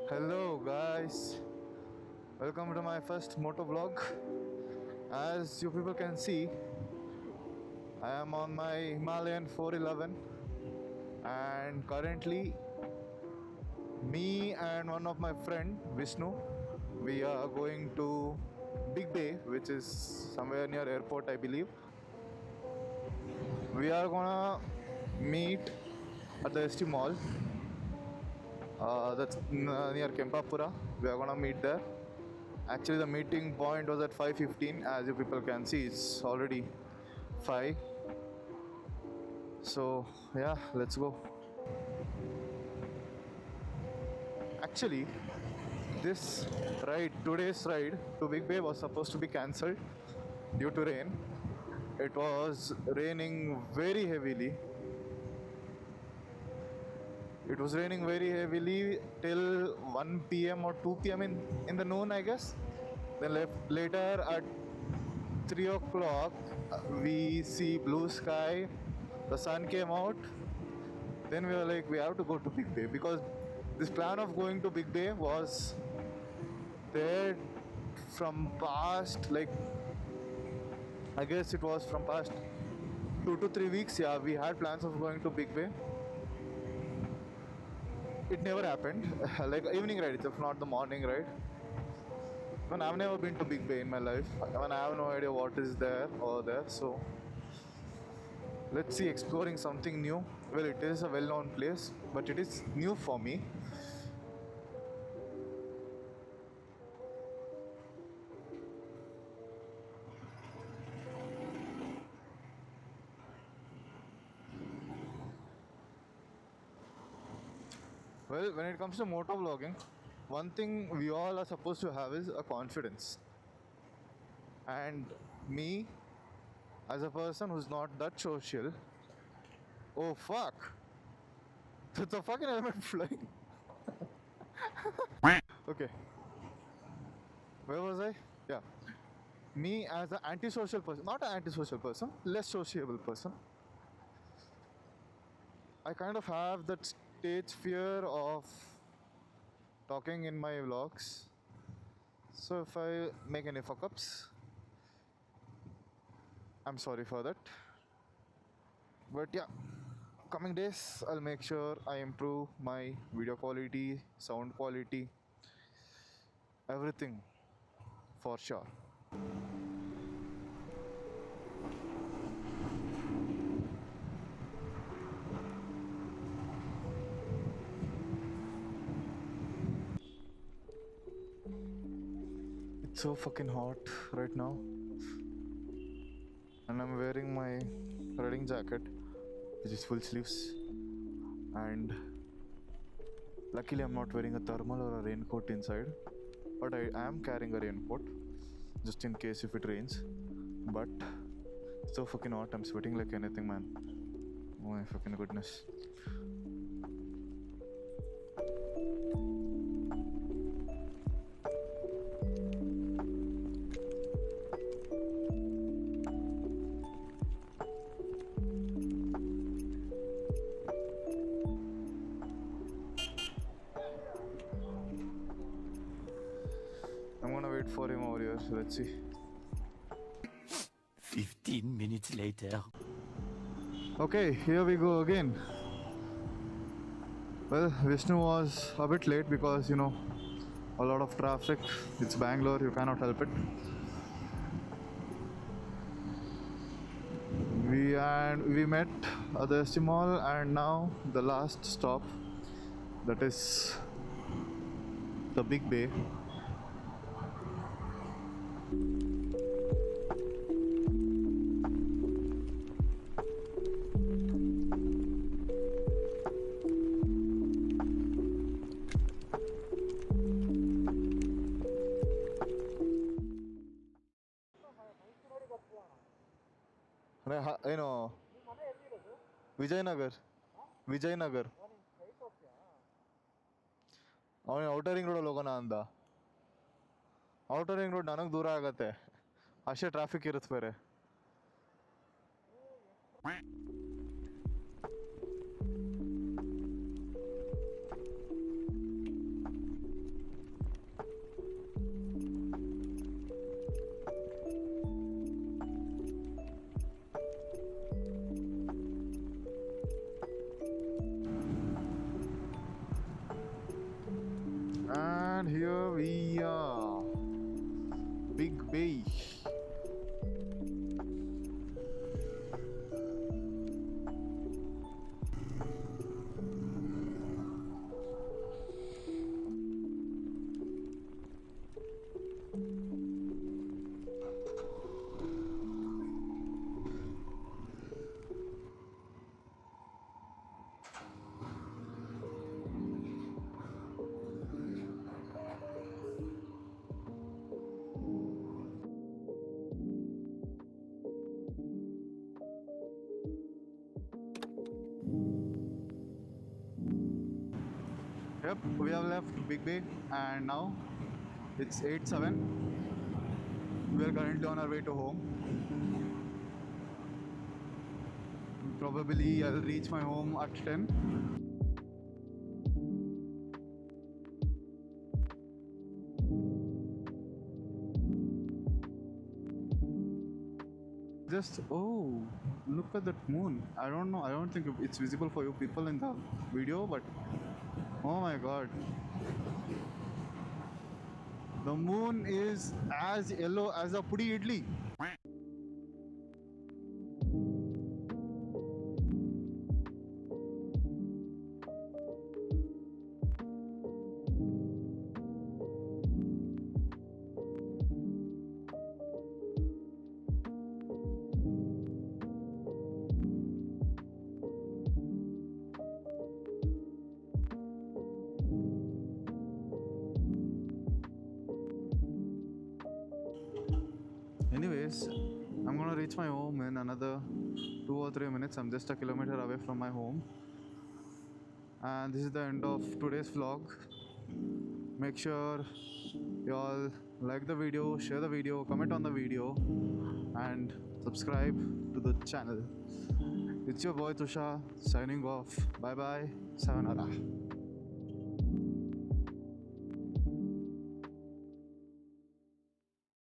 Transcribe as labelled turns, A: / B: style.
A: Hello guys, welcome to my first moto vlog. As you people can see, I am on my Himalayan 411 and currently me and one of my friend Vishnu, we are going to Big Bay, which is somewhere near airport I believe. We are gonna meet at the ST Mall. That's near Kempapura. We are gonna meet there. Actually, the meeting point was at 5:15. As you people can see, it's already 5. So yeah, let's go. Actually, this today's ride to Big Bay was supposed to be cancelled due to rain. It was raining very heavily. It was raining very heavily till 1 p.m. or 2 p.m. in the noon, I guess. Then later at 3 o'clock, we see blue sky, the sun came out. Then we were like, we have to go to Big Bay because this plan of going to Big Bay was there from past, like, I guess it was from past 2 to 3 weeks. Yeah, we had plans of going to Big Bay. It never happened. Like evening ride itself, not the morning ride. When I've never been to Big Bay in my life, when I have no idea what is there or there, so let's see, exploring something new. Well, it is a well-known place, but it is new for me. Well, when it comes to moto vlogging, one thing we all are supposed to have is a confidence. And me, as a person who's not that social, oh fuck, that's a fucking element flying. Okay, where was I? Yeah, me as an antisocial person, not an antisocial person, less sociable person, I kind of have that stage fear of talking in my vlogs. So if I make any fuck ups, I'm sorry for that. But yeah, coming days I'll make sure I improve my video quality, sound quality, everything for sure. It's so fucking hot right now, and I'm wearing my riding jacket, which is full sleeves, and luckily I'm not wearing a thermal or a raincoat inside, but I am carrying a raincoat just in case if it rains. But it's so fucking hot, I'm sweating like anything, man. Oh my fucking goodness. I'm gonna wait for him over here, let's see.
B: 15 minutes later.
A: Okay, here we go again. Well, Vishnu was a bit late because, you know, a lot of traffic. It's Bangalore, you cannot help it. We met at the ST Mall, and now the last stop, that is the Big Bay. ಏನು ವಿಜಯನಗರ್ ವಿಜಯನಗರ್ ಅವನು outer ring ರೋಡಲ್ಲಿ ಹೋಗೋಣ ಅಂದ. Outer ring road ನನಗೆ ದೂರ ಆಗತ್ತೆ, ಅಷ್ಟೇ traffic ಇರುತ್ತೆ ಬೇರೆ. And here we are, Big Bay. Yep, we have left Big Bay and now it's 8:07. We are currently on our way to home. Probably I'll reach my home at 10. Just, oh, look at that moon. I don't know, I don't think it's visible for you people in the video, but oh my god. The moon is as yellow as a pudi idli. Anyways, I'm gonna reach my home in another 2 or 3 minutes. I'm just a kilometer away from my home. And this is the end of today's vlog. Make sure you all like the video, share the video, comment on the video, and subscribe to the channel. It's your boy Tusha signing off. Bye bye. Sayonara.